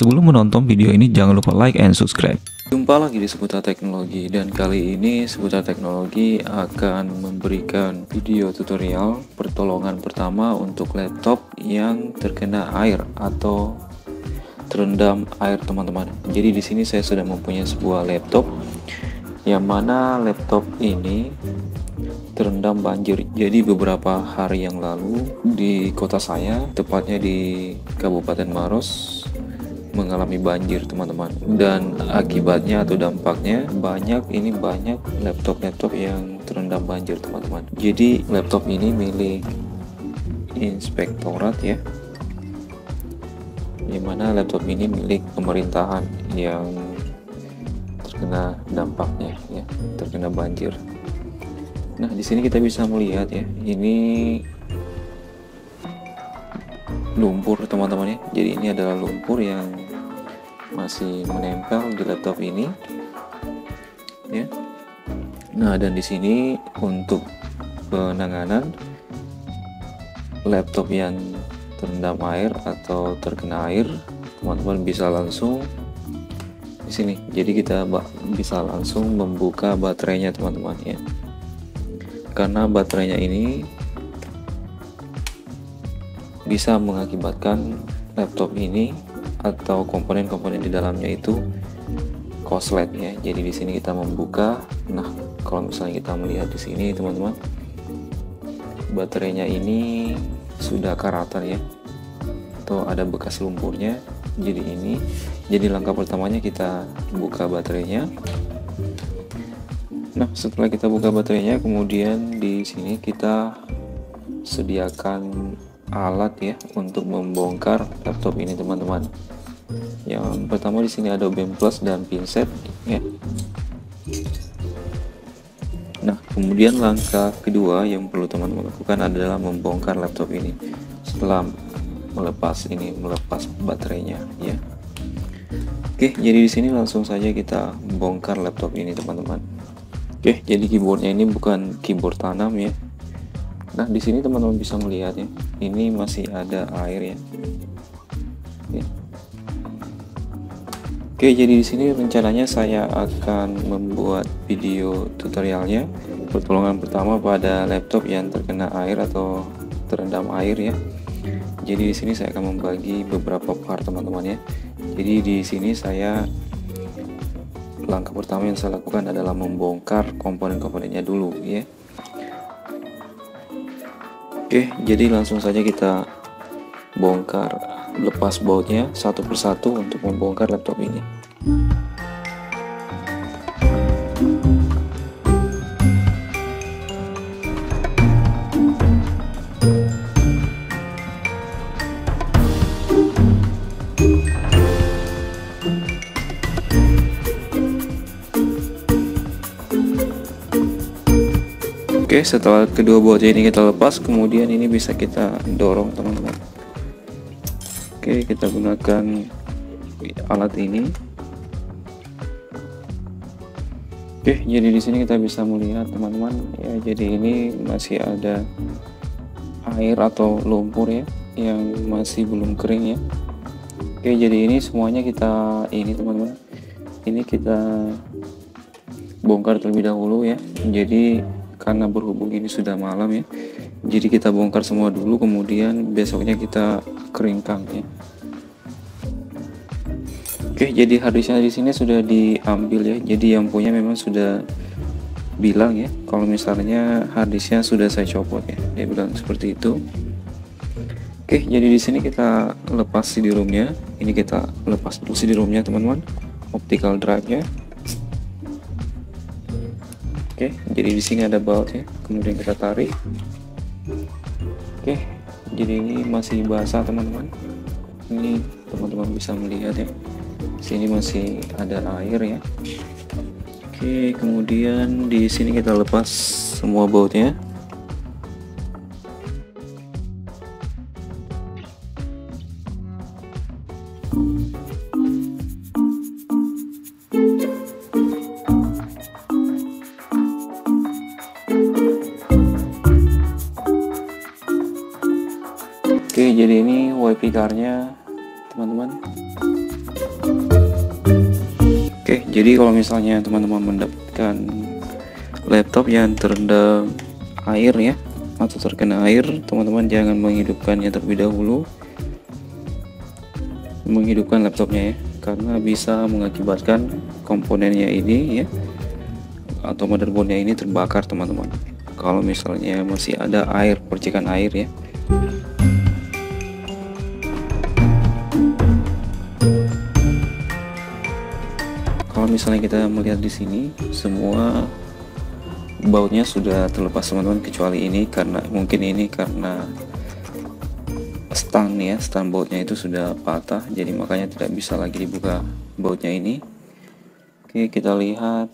Sebelum menonton video ini, jangan lupa like and subscribe. Jumpa lagi di Seputar Teknologi, dan kali ini Seputar Teknologi akan memberikan video tutorial pertolongan pertama untuk laptop yang terkena air atau terendam air, teman-teman. Jadi di sini saya sudah mempunyai sebuah laptop yang mana laptop ini terendam banjir. Jadi beberapa hari yang lalu di kota saya, tepatnya di Kabupaten Maros, mengalami banjir, teman-teman. Dan akibatnya atau dampaknya banyak laptop-laptop yang terendam banjir, teman-teman. Jadi laptop ini milik inspektorat ya, dimana laptop ini milik pemerintahan yang terkena dampaknya ya, terkena banjir. Nah, di sini kita bisa melihat ya, ini lumpur, teman-teman ya. Jadi ini adalah lumpur yang masih menempel di laptop ini ya. Nah, dan di sini untuk penanganan laptop yang terendam air atau terkena air, teman-teman bisa langsung di sini. Jadi kita bisa langsung membuka baterainya, teman-teman ya. Karena baterainya ini bisa mengakibatkan laptop ini atau komponen-komponen di dalamnya itu korslet ya. Jadi di sini kita membuka. Nah, kalau misalnya kita melihat di sini, teman-teman, baterainya ini sudah karatan ya, atau ada bekas lumpurnya. Jadi langkah pertamanya kita buka baterainya. Nah, setelah kita buka baterainya, kemudian di sini kita sediakan alat ya untuk membongkar laptop ini, teman-teman. Yang pertama di sini ada OBM Plus dan pinset ya. Nah, kemudian langkah kedua yang perlu teman-teman lakukan adalah membongkar laptop ini setelah melepas baterainya ya. Oke, jadi di sini langsung saja kita bongkar laptop ini, teman-teman. Oke, jadi keyboardnya ini bukan keyboard tanam ya. Nah, di sini teman-teman bisa melihat ya, ini masih ada air ya. Oke, jadi di sini rencananya saya akan membuat video tutorialnya pertolongan pertama pada laptop yang terkena air atau terendam air ya. Jadi di sini saya akan membagi beberapa part, teman-teman ya. Jadi di sini langkah pertama yang saya lakukan adalah membongkar komponen-komponennya dulu ya. Oke, jadi langsung saja kita bongkar, lepas bautnya satu persatu untuk membongkar laptop ini. Oke, setelah kedua bautnya ini kita lepas, kemudian ini bisa kita dorong, teman-teman. Oke, kita gunakan alat ini. Oke, jadi di sini kita bisa melihat, teman-teman ya, jadi ini masih ada air atau lumpur ya yang masih belum kering ya. Oke, jadi ini semuanya teman-teman, ini kita bongkar terlebih dahulu ya. Jadi karena berhubung ini sudah malam ya, jadi kita bongkar semua dulu, kemudian besoknya kita keringkan ya. Oke, jadi harddisknya di sini sudah diambil ya. Jadi yang punya memang sudah bilang ya, kalau misalnya harddisknya sudah saya copot ya, dia bilang seperti itu. Oke, jadi di sini kita lepas CD-ROM-nya. Ini kita lepas dulu CD-ROM-nya, teman-teman, optical drive-nya. Oke, jadi di sini ada baut ya, kemudian kita tarik. Oke, jadi ini masih basah, teman-teman. Ini teman-teman bisa melihat ya, di sini masih ada air ya. Oke, kemudian di sini kita lepas semua bautnya. Oke, jadi ini WiFi card-nya, teman-teman. Jadi kalau misalnya teman-teman mendapatkan laptop yang terendam air ya, atau terkena air, teman-teman jangan menghidupkannya terlebih dahulu, menghidupkan laptopnya ya, karena bisa mengakibatkan komponennya ini ya, atau motherboardnya ini terbakar teman-teman, kalau misalnya masih ada air, percikan air ya. Kalau misalnya kita melihat di sini, semua bautnya sudah terlepas teman-teman, kecuali ini, karena mungkin ini karena stand ya, stand bautnya itu sudah patah, jadi makanya tidak bisa lagi dibuka bautnya ini. Oke, kita lihat.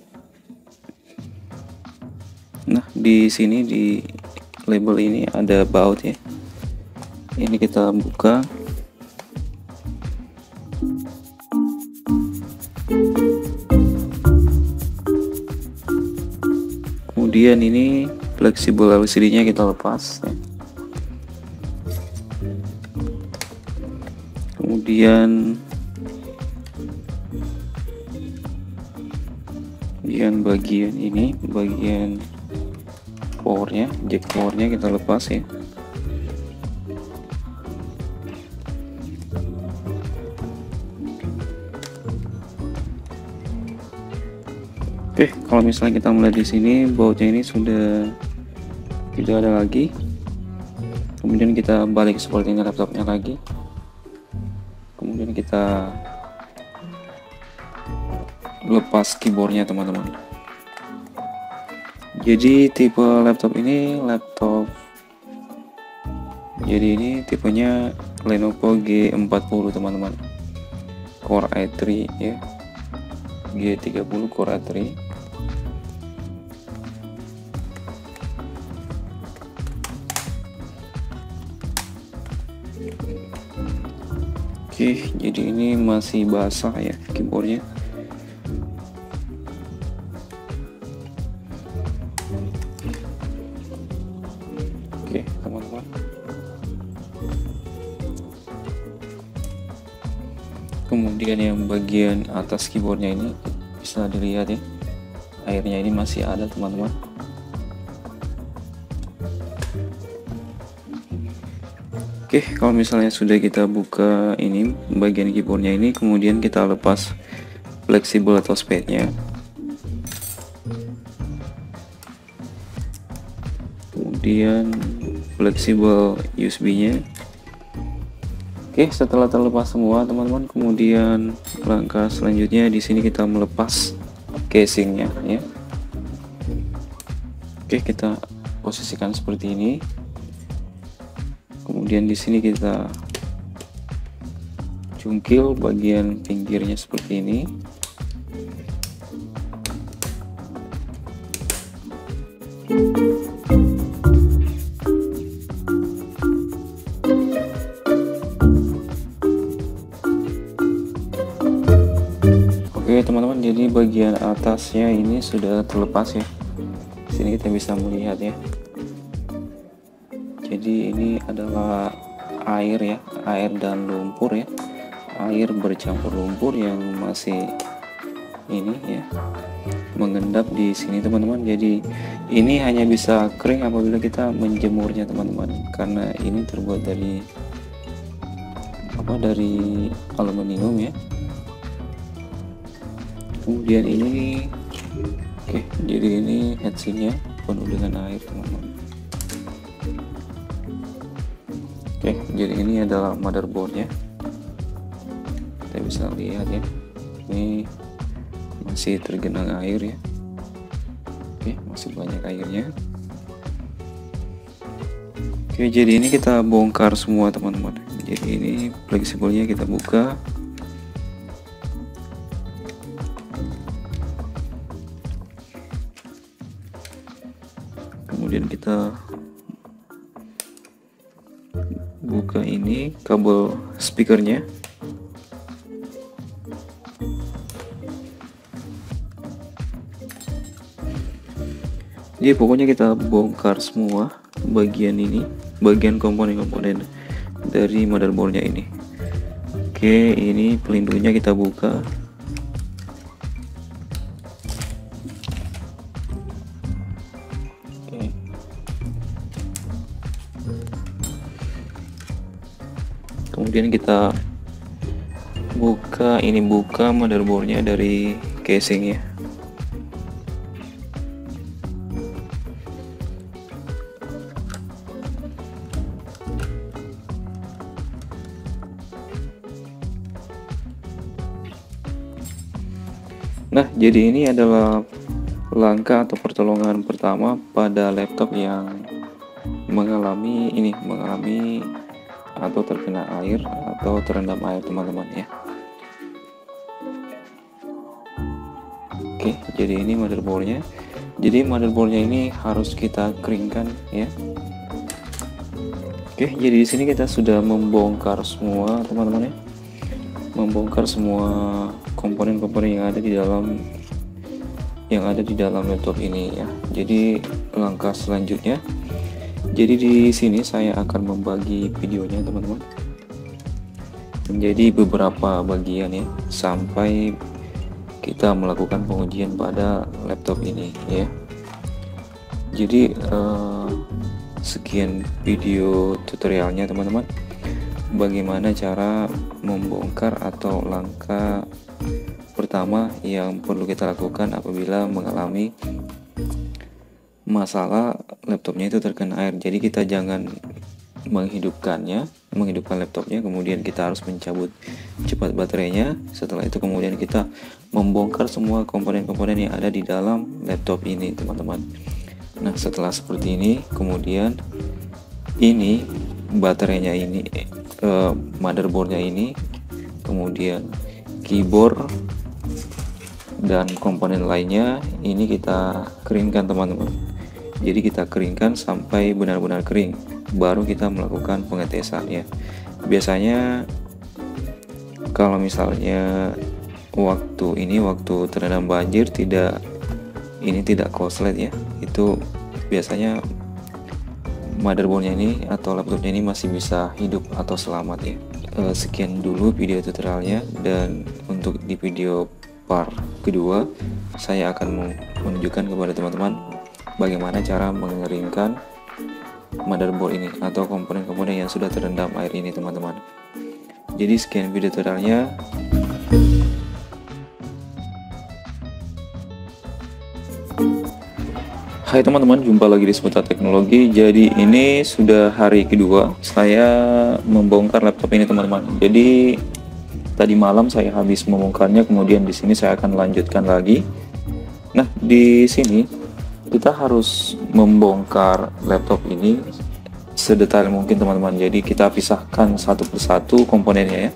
Nah, di sini di label ini ada baut ya. Ini kita buka. Kemudian ini fleksibel LCD-nya kita lepas ya. Kemudian bagian ini, bagian powernya, jack powernya kita lepas ya. Oke, kalau misalnya kita melihat di sini, bautnya ini sudah tidak ada lagi. Kemudian kita balik seperti ini laptopnya lagi. Kemudian kita lepas keyboardnya teman-teman. Jadi tipe laptop ini jadi ini tipenya Lenovo G40 teman-teman, Core i3 ya, G30 Core i3. Oke, jadi ini masih basah ya keyboardnya. Oke teman-teman, kemudian yang bagian atas keyboardnya ini bisa dilihat ya, airnya ini masih ada teman-teman. Oke, kalau misalnya sudah kita buka ini bagian keyboardnya ini, kemudian kita lepas fleksibel atau spade-nya. Kemudian fleksibel USB-nya. Oke, setelah terlepas semua teman-teman, kemudian langkah selanjutnya di sini kita melepas casingnya ya. Oke, kita posisikan seperti ini. Kemudian di sini kita cungkil bagian pinggirnya seperti ini. Oke teman-teman, jadi bagian atasnya ini sudah terlepas ya. Di sini kita bisa melihat ya. Jadi ini adalah air ya, air dan lumpur ya, air bercampur lumpur yang masih ini ya, mengendap di sini teman-teman. Jadi ini hanya bisa kering apabila kita menjemurnya teman-teman, karena ini terbuat dari dari aluminium ya. Kemudian ini oke, jadi ini heatsinknya penuh dengan air teman-teman. Oke, jadi ini adalah motherboardnya. Kita bisa lihat ya, ini masih tergenang air ya. Oke, masih banyak airnya. Oke, jadi ini kita bongkar semua teman-teman. Jadi ini fleksibelnya kita buka. Kemudian kita buka ini kabel speakernya. Jadi pokoknya kita bongkar semua bagian ini, bagian komponen-komponen dari motherboardnya ini. Oke, ini pelindungnya kita buka. kemudian kita buka motherboardnya dari casingnya. Nah, jadi ini adalah langkah atau pertolongan pertama pada laptop yang mengalami atau terkena air atau terendam air, teman-teman ya. Oke, jadi ini motherboardnya. Jadi motherboardnya ini harus kita keringkan ya. Oke, jadi di sini kita sudah membongkar semua, teman-teman ya. Membongkar semua komponen-komponen yang ada di dalam laptop ini ya. Jadi langkah selanjutnya, jadi di sini saya akan membagi videonya, teman-teman, menjadi beberapa bagian ya, sampai kita melakukan pengujian pada laptop ini ya. Jadi sekian video tutorialnya, teman-teman, bagaimana cara membongkar atau langkah pertama yang perlu kita lakukan apabila mengalami masalah laptopnya itu terkena air. Jadi kita jangan menghidupkan laptopnya, kemudian kita harus mencabut cepat baterainya. Setelah itu kemudian kita membongkar semua komponen-komponen yang ada di dalam laptop ini, teman-teman. Nah, setelah seperti ini, kemudian ini baterainya ini, motherboardnya ini, kemudian keyboard dan komponen lainnya ini kita keringkan, teman-teman. Jadi kita keringkan sampai benar-benar kering, baru kita melakukan pengetesan ya. Biasanya kalau misalnya waktu terendam banjir tidak korslet ya, itu biasanya motherboardnya ini atau laptopnya ini masih bisa hidup atau selamat ya. Sekian dulu video tutorialnya, dan untuk di video part kedua saya akan menunjukkan kepada teman-teman bagaimana cara mengeringkan motherboard ini atau komponen-komponen yang sudah terendam air ini, teman-teman. Jadi sekian video tutorialnya. Hai teman-teman, jumpa lagi di Seputar Teknologi. Jadi ini sudah hari kedua saya membongkar laptop ini, teman-teman. Jadi tadi malam saya habis membongkarnya, kemudian di sini saya akan lanjutkan lagi. Nah, di sini kita harus membongkar laptop ini sedetail mungkin, teman-teman. Jadi kita pisahkan satu persatu komponennya ya.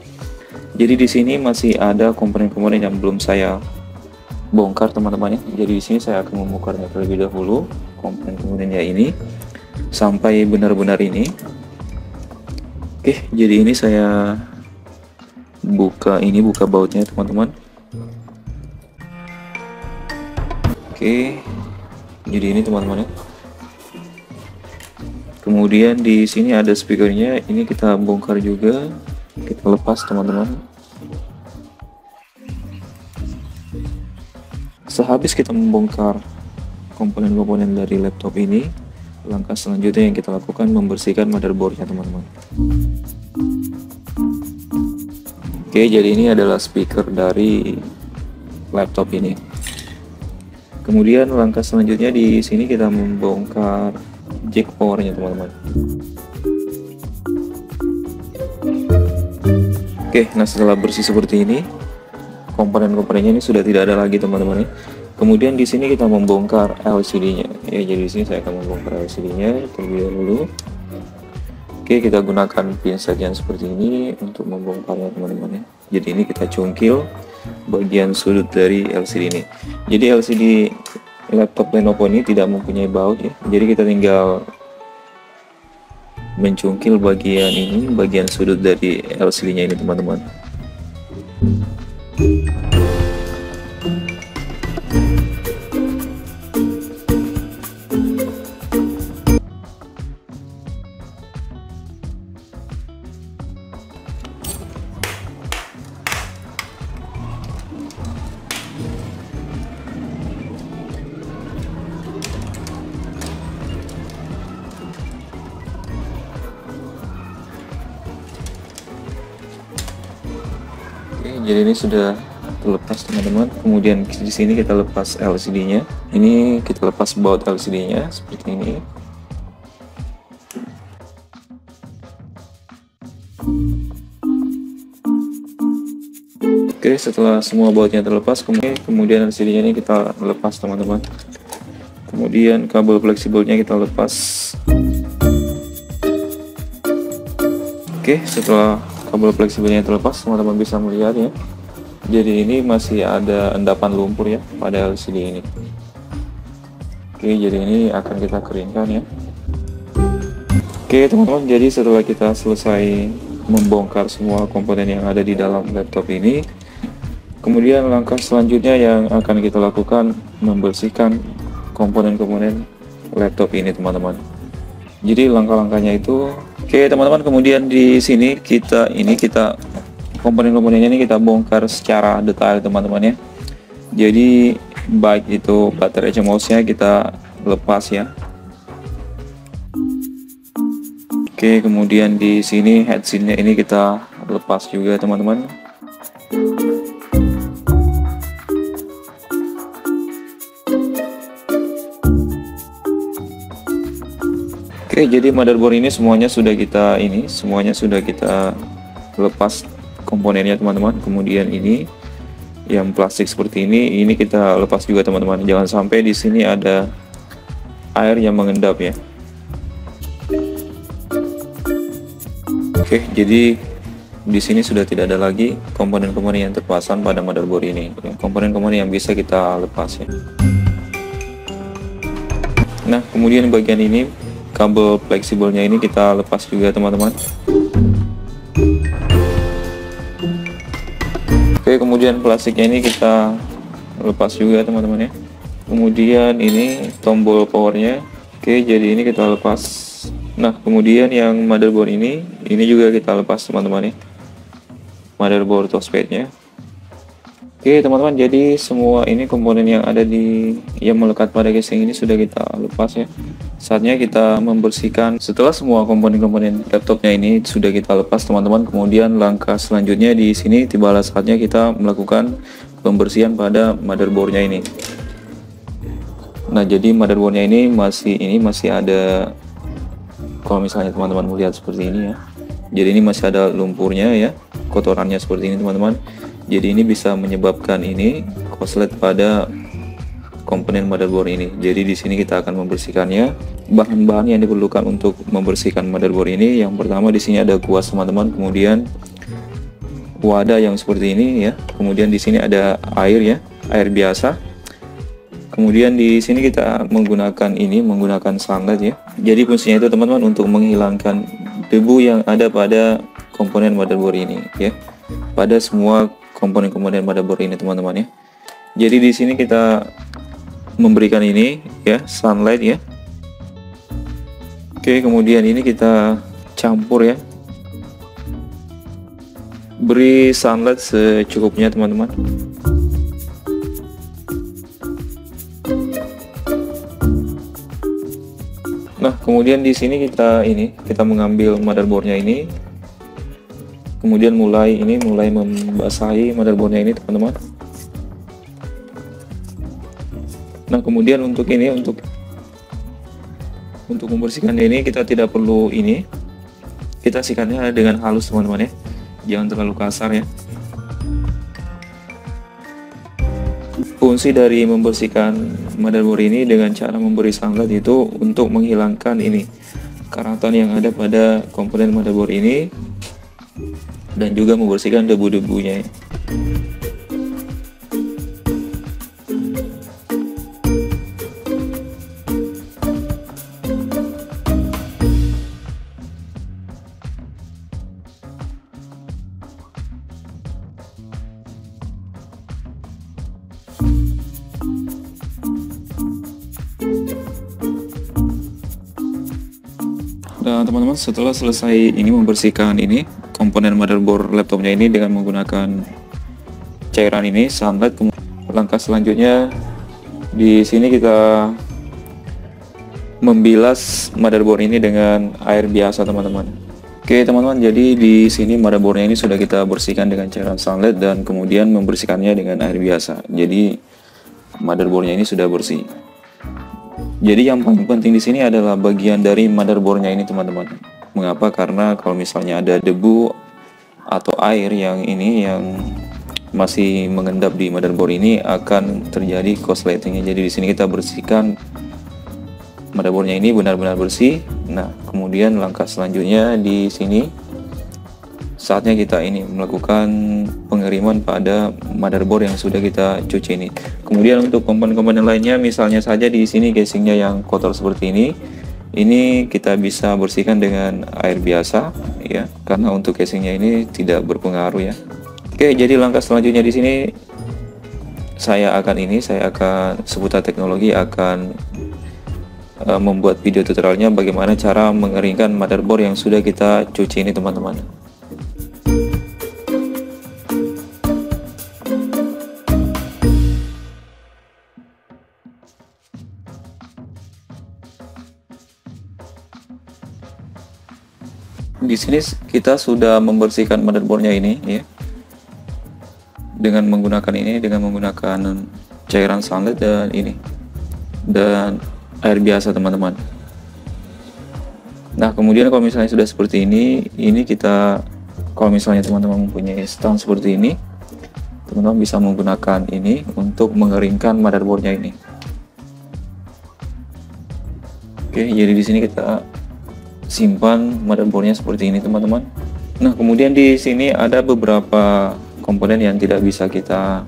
Jadi di sini masih ada komponen-komponen yang belum saya bongkar, teman-teman ya. Jadi di sini saya akan membongkarnya terlebih dahulu, komponen-komponennya ini sampai benar-benar ini. Oke, jadi ini saya buka bautnya, teman-teman. Oke, jadi ini, teman-teman ya. Kemudian di sini ada speakernya, ini kita bongkar juga, kita lepas, teman-teman. Sehabis kita membongkar komponen-komponen dari laptop ini, langkah selanjutnya yang kita lakukan membersihkan motherboardnya, teman-teman. Oke, jadi ini adalah speaker dari laptop ini. Kemudian langkah selanjutnya di sini kita membongkar jack powernya, teman-teman. Oke, nah setelah bersih seperti ini, komponen-komponennya ini sudah tidak ada lagi, teman-teman. Kemudian di sini kita membongkar LCD-nya. Ya, jadi di sini saya akan membongkar LCD-nya terlebih dahulu. Oke, kita gunakan pinset yang seperti ini untuk membongkarnya, teman-teman ya. Jadi ini kita cungkil bagian sudut dari LCD ini. Jadi LCD laptop Lenovo ini tidak mempunyai baut ya. Jadi kita tinggal mencungkil bagian ini, bagian sudut dari LCD-nya ini, teman-teman. Oke, jadi ini sudah terlepas teman-teman. Kemudian di sini kita lepas LCD-nya. Ini kita lepas baut LCD-nya seperti ini. Oke, setelah semua bautnya terlepas, kemudian LCD-nya ini kita lepas teman-teman. Kemudian kabel fleksibelnya kita lepas. Oke, setelah kabel fleksibelnya terlepas, teman-teman bisa melihat ya. Jadi ini masih ada endapan lumpur ya pada LCD ini. Oke, jadi ini akan kita keringkan ya. Oke teman-teman, jadi setelah kita selesai membongkar semua komponen yang ada di dalam laptop ini, kemudian langkah selanjutnya yang akan kita lakukan membersihkan komponen-komponen laptop ini teman-teman. Jadi langkah-langkahnya itu, oke teman-teman, kemudian di sini kita komponen-komponennya ini kita bongkar secara detail teman-teman ya. Jadi baik itu baterai CMOS-nya kita lepas ya. Oke, kemudian di sini heatsink-nya ini kita lepas juga teman-teman. Oke, jadi motherboard ini semuanya sudah kita lepas komponennya teman-teman. Kemudian ini yang plastik seperti ini kita lepas juga teman-teman. Jangan sampai di sini ada air yang mengendap ya. Oke, jadi di sini sudah tidak ada lagi komponen-komponen yang terpasang pada motherboard ini. Komponen-komponen yang bisa kita lepas ya. Nah, kemudian bagian ini kabel fleksibelnya ini kita lepas juga teman-teman. Oke, kemudian plastiknya ini kita lepas juga teman-teman ya. Kemudian ini tombol powernya. Oke, jadi ini kita lepas. Nah, kemudian yang motherboard ini juga kita lepas teman-teman ya. Motherboard touchpadnya. Oke teman-teman, jadi semua ini komponen yang ada yang melekat pada casing ini sudah kita lepas ya. Saatnya kita membersihkan. Setelah semua komponen-komponen laptopnya ini sudah kita lepas teman-teman, kemudian langkah selanjutnya di sini tibalah saatnya kita melakukan pembersihan pada motherboardnya ini. Nah, jadi motherboardnya ini masih ada, kalau misalnya teman-teman melihat seperti ini ya. Jadi ini masih ada lumpurnya ya, kotorannya seperti ini teman-teman. Jadi ini bisa menyebabkan ini korslet pada komponen motherboard ini. Jadi di sini kita akan membersihkannya. Bahan-bahan yang diperlukan untuk membersihkan motherboard ini, yang pertama di sini ada kuas teman-teman, kemudian wadah yang seperti ini ya. Kemudian di sini ada air ya, air biasa. Kemudian di sini kita menggunakan sunlight ya. Jadi fungsinya itu teman-teman untuk menghilangkan debu yang ada pada komponen motherboard ini ya. Pada semua komponen-komponen motherboard ini teman-teman ya. Jadi di sini kita memberikan ini ya, sunlight ya. Oke, kemudian ini kita campur ya. Beri sunlight secukupnya teman-teman. Nah, kemudian di sini kita mengambil motherboardnya ini. Kemudian mulai membasahi motherboardnya ini teman-teman. Nah, kemudian untuk membersihkan ini kita tidak perlu kita sikatnya dengan halus teman-teman ya, jangan terlalu kasar ya. Fungsi dari membersihkan motherboard ini dengan cara memberi sunlight itu untuk menghilangkan karatan yang ada pada komponen motherboard ini dan juga membersihkan debu-debunya. Nah teman-teman, setelah selesai membersihkan komponen motherboard laptopnya ini dengan menggunakan cairan sunlight, langkah selanjutnya di sini kita membilas motherboard ini dengan air biasa teman-teman. Oke teman-teman, jadi di sini motherboardnya ini sudah kita bersihkan dengan cairan sunlight dan kemudian membersihkannya dengan air biasa. Jadi motherboardnya ini sudah bersih. Jadi yang paling penting di sini adalah bagian dari motherboardnya ini teman-teman. Mengapa? Karena kalau misalnya ada debu atau air yang masih mengendap di motherboard ini akan terjadi korsletingnya. Jadi di sini kita bersihkan motherboardnya ini benar-benar bersih. Nah, kemudian langkah selanjutnya di sini saatnya kita ini melakukan pengiriman pada motherboard yang sudah kita cuci ini. Kemudian untuk komponen-komponen lainnya, misalnya saja di sini casingnya yang kotor seperti ini kita bisa bersihkan dengan air biasa ya, karena untuk casingnya ini tidak berpengaruh ya. Oke, jadi langkah selanjutnya di sini saya akan seputar teknologi akan membuat video tutorialnya bagaimana cara mengeringkan motherboard yang sudah kita cuci ini teman-teman. Di sini kita sudah membersihkan motherboardnya ini ya, dengan menggunakan cairan sunlight dan air biasa teman-teman. Nah kemudian kalau misalnya sudah seperti ini kita, kalau misalnya teman-teman mempunyai stand seperti ini, teman-teman bisa menggunakan ini untuk mengeringkan motherboardnya ini. Oke, jadi di sini kita simpan motherboardnya seperti ini teman-teman. Nah kemudian di sini ada beberapa komponen yang tidak bisa kita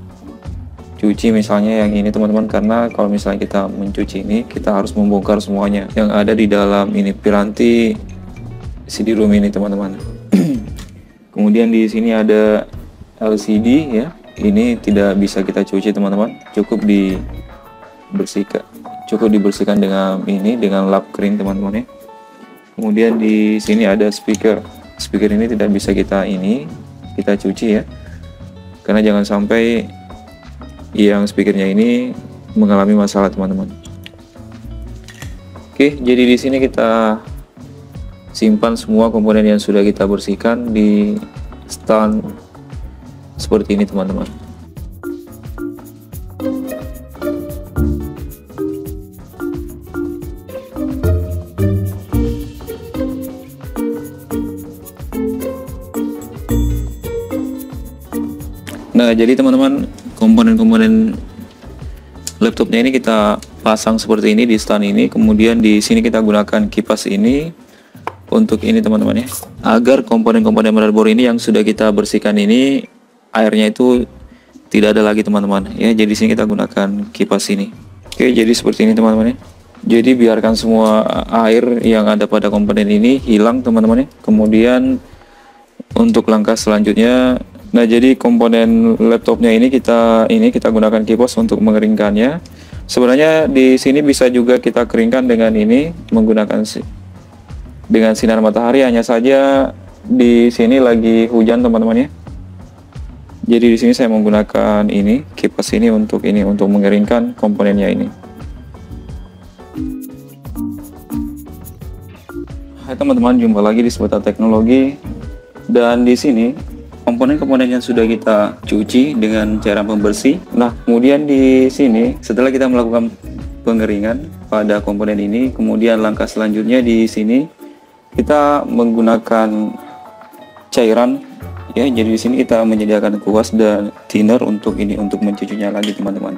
cuci, misalnya yang ini teman-teman, karena kalau misalnya kita mencuci ini kita harus membongkar semuanya yang ada di dalam ini piranti CD-ROM ini teman-teman. Kemudian di sini ada LCD ya, ini tidak bisa kita cuci teman-teman, cukup dibersihkan dengan lap kering teman-teman ya. Kemudian di sini ada speaker ini tidak bisa kita cuci ya, karena jangan sampai yang speakernya ini mengalami masalah teman-teman. Oke, jadi di sini kita simpan semua komponen yang sudah kita bersihkan di stand seperti ini teman-teman. Nah, jadi teman-teman, komponen-komponen laptopnya ini kita pasang seperti ini di stand ini. Kemudian di sini kita gunakan kipas ini untuk ini teman-teman ya, agar komponen-komponen motherboard ini yang sudah kita bersihkan ini airnya itu tidak ada lagi teman-teman ya. Jadi di sini kita gunakan kipas ini. Oke, jadi seperti ini teman-teman ya. Jadi biarkan semua air yang ada pada komponen ini hilang teman-teman ya. Kemudian untuk langkah selanjutnya, nah jadi komponen laptopnya ini kita gunakan kipas untuk mengeringkannya. Sebenarnya di sini bisa juga kita keringkan dengan menggunakan dengan sinar matahari, hanya saja di sini lagi hujan teman-teman ya. Jadi di sini saya menggunakan kipas ini untuk mengeringkan komponennya ini. Hai teman-teman, jumpa lagi di seputar teknologi, dan di sini komponen-komponen yang sudah kita cuci dengan cairan pembersih. Nah, kemudian di sini setelah kita melakukan pengeringan pada komponen ini, kemudian langkah selanjutnya di sini kita menggunakan cairan ya. Jadi di sini kita menyediakan kuas dan thinner untuk mencucinya lagi teman-teman.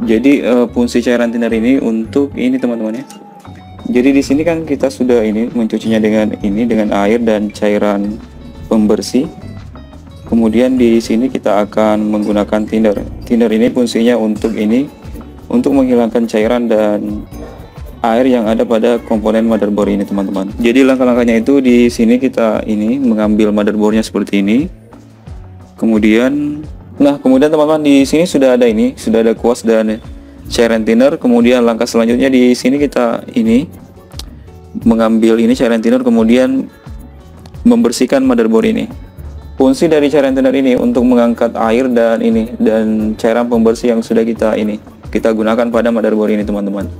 Jadi fungsi cairan thinner ini untuk teman-teman ya. Jadi di sini kan kita sudah mencucinya dengan air dan cairan pembersih. Kemudian di sini kita akan menggunakan thinner. Thinner ini fungsinya untuk menghilangkan cairan dan air yang ada pada komponen motherboard ini teman-teman. Jadi langkah-langkahnya itu di sini kita mengambil motherboardnya seperti ini. Kemudian teman-teman di sini sudah ada kuas dan cairan thinner. Kemudian langkah selanjutnya di sini kita mengambil cairan thinner, kemudian membersihkan motherboard ini. Fungsi dari cairan thinner ini untuk mengangkat air dan cairan pembersih yang sudah kita gunakan pada motherboard ini teman-teman.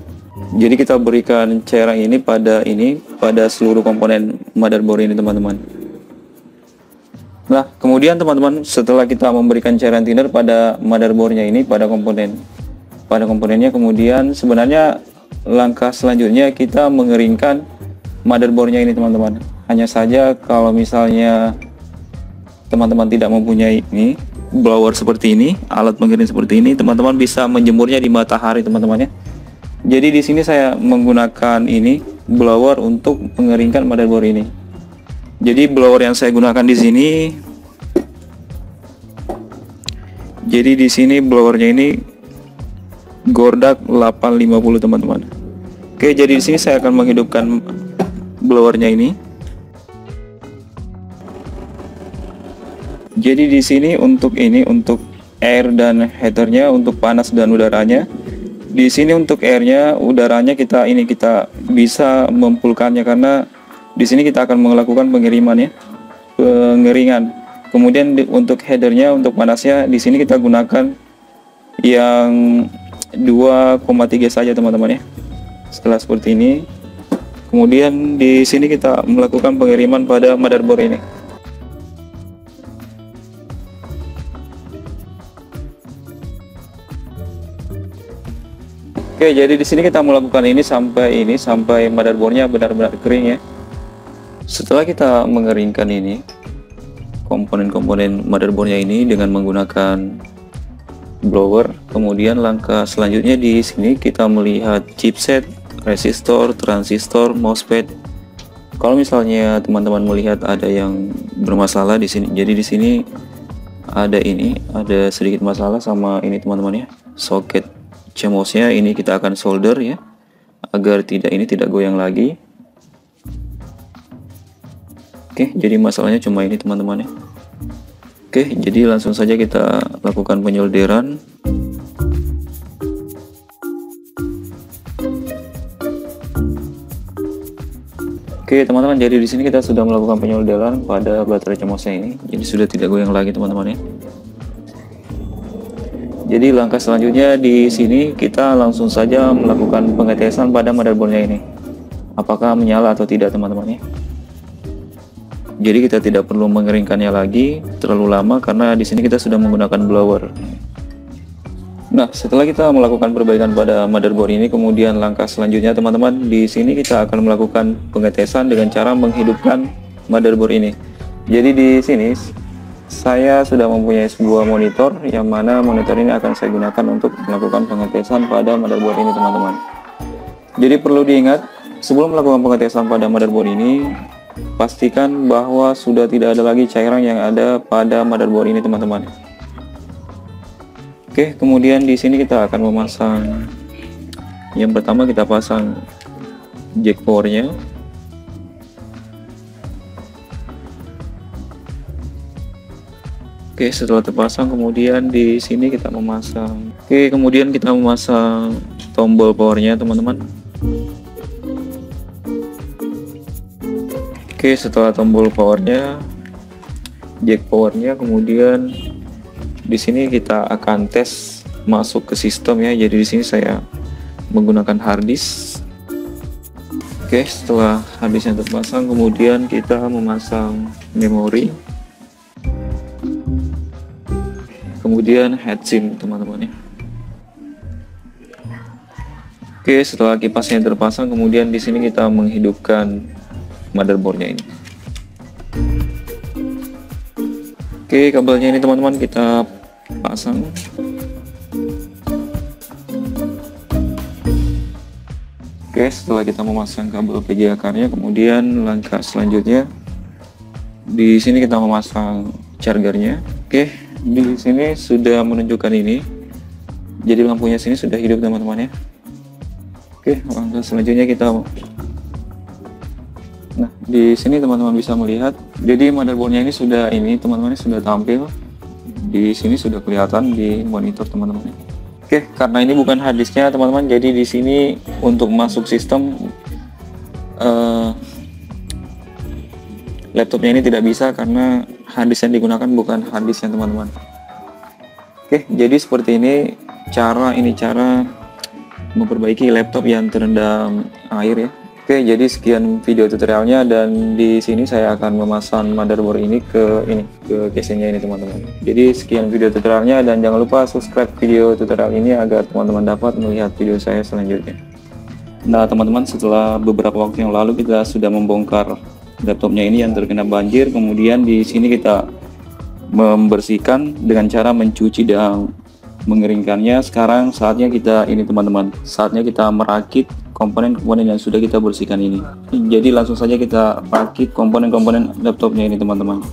Jadi kita berikan cairan ini pada seluruh komponen motherboard ini teman-teman. Nah, kemudian teman-teman, setelah kita memberikan cairan thinner pada motherboardnya ini, pada komponennya, kemudian sebenarnya langkah selanjutnya kita mengeringkan motherboardnya ini teman-teman. Hanya saja kalau misalnya teman-teman tidak mempunyai ini blower seperti ini, alat pengering seperti ini, teman-teman bisa menjemurnya di matahari teman-teman ya. Jadi di sini saya menggunakan ini blower untuk mengeringkan motherboard ini. Jadi blower yang saya gunakan di sini, blowernya ini Gordak 850 teman-teman. Oke, jadi di sini saya akan menghidupkan blowernya ini. Jadi di sini untuk air dan heaternya, untuk panas dan udaranya. Di sini untuk airnya, udaranya kita bisa mempulkannya, karena di sini kita akan melakukan pengeringan. Kemudian untuk headernya, untuk panasnya, di sini kita gunakan yang 2,3 saja teman-teman ya. Setelah seperti ini, kemudian di sini kita melakukan pengiriman pada motherboard ini. Oke, jadi di sini kita melakukan ini sampai motherboardnya benar-benar kering ya. Setelah kita mengeringkan ini komponen-komponen motherboardnya ini dengan menggunakan blower, kemudian langkah selanjutnya di sini kita melihat chipset, resistor, transistor, MOSFET. Kalau misalnya teman-teman melihat ada yang bermasalah di sini, jadi di sini ada sedikit masalah sama ini teman-teman ya, soket CMOS-nya ini kita akan solder ya, agar tidak goyang lagi. Oke, jadi masalahnya cuma ini teman-teman ya. Oke, jadi langsung saja kita lakukan penyolderan. Oke teman-teman, jadi di sini kita sudah melakukan penyolderan pada baterai CMOS-nya ini, jadi sudah tidak goyang lagi teman-teman ya. Jadi langkah selanjutnya di sini kita langsung saja melakukan pengetesan pada motherboardnya ini, apakah menyala atau tidak teman-teman ya. Jadi kita tidak perlu mengeringkannya lagi terlalu lama karena di sini kita sudah menggunakan blower. Nah, setelah kita melakukan perbaikan pada motherboard ini, kemudian langkah selanjutnya teman-teman, di sini kita akan melakukan pengetesan dengan cara menghidupkan motherboard ini. Jadi di sini saya sudah mempunyai sebuah monitor, yang mana monitor ini akan saya gunakan untuk melakukan pengetesan pada motherboard ini teman-teman. Jadi perlu diingat, sebelum melakukan pengetesan pada motherboard ini, pastikan bahwa sudah tidak ada lagi cairan yang ada pada motherboard ini teman-teman. Oke, kemudian di sini kita akan memasang, yang pertama kita pasang jack powernya. Oke, setelah terpasang kemudian di sini kita memasang. Oke, kemudian kita memasang tombol powernya teman-teman. Oke, setelah tombol powernya, jack powernya, kemudian di sini kita akan tes masuk ke sistem ya. Jadi di sini saya menggunakan hard disk. Oke, setelah harddisknya terpasang, kemudian kita memasang memori, kemudian heatsink teman-teman ya. Oke, setelah kipasnya terpasang, kemudian di sini kita menghidupkan motherboardnya ini. Oke, kabelnya ini teman-teman kita pasang. Oke, setelah kita memasang kabel VGA akarnya, kemudian langkah selanjutnya di sini kita memasang chargernya. Oke, di sini sudah menunjukkan ini, jadi lampunya sini sudah hidup teman-teman ya. Oke, langkah selanjutnya kita, nah di sini teman-teman bisa melihat, jadi motherboardnya ini teman-teman sudah tampil di sini, sudah kelihatan di monitor teman-teman. Oke, karena ini bukan harddisknya teman-teman, jadi di sini untuk masuk sistem laptopnya ini tidak bisa karena harddisk yang digunakan bukan harddisknya teman-teman. Oke, jadi seperti ini cara memperbaiki laptop yang terendam air ya. Oke, jadi sekian video tutorialnya, dan di sini saya akan memasang motherboard ini ke casingnya ini teman-teman. Jadi sekian video tutorialnya, dan jangan lupa subscribe video tutorial ini agar teman-teman dapat melihat video saya selanjutnya. Nah teman-teman, setelah beberapa waktu yang lalu kita sudah membongkar laptopnya ini yang terkena banjir. Kemudian di sini kita membersihkan dengan cara mencuci dan mengeringkannya. Sekarang saatnya kita ini teman-teman, saatnya kita merakit komponen-komponen yang sudah kita bersihkan ini. Jadi langsung saja kita rakit komponen-komponen laptopnya ini teman-teman.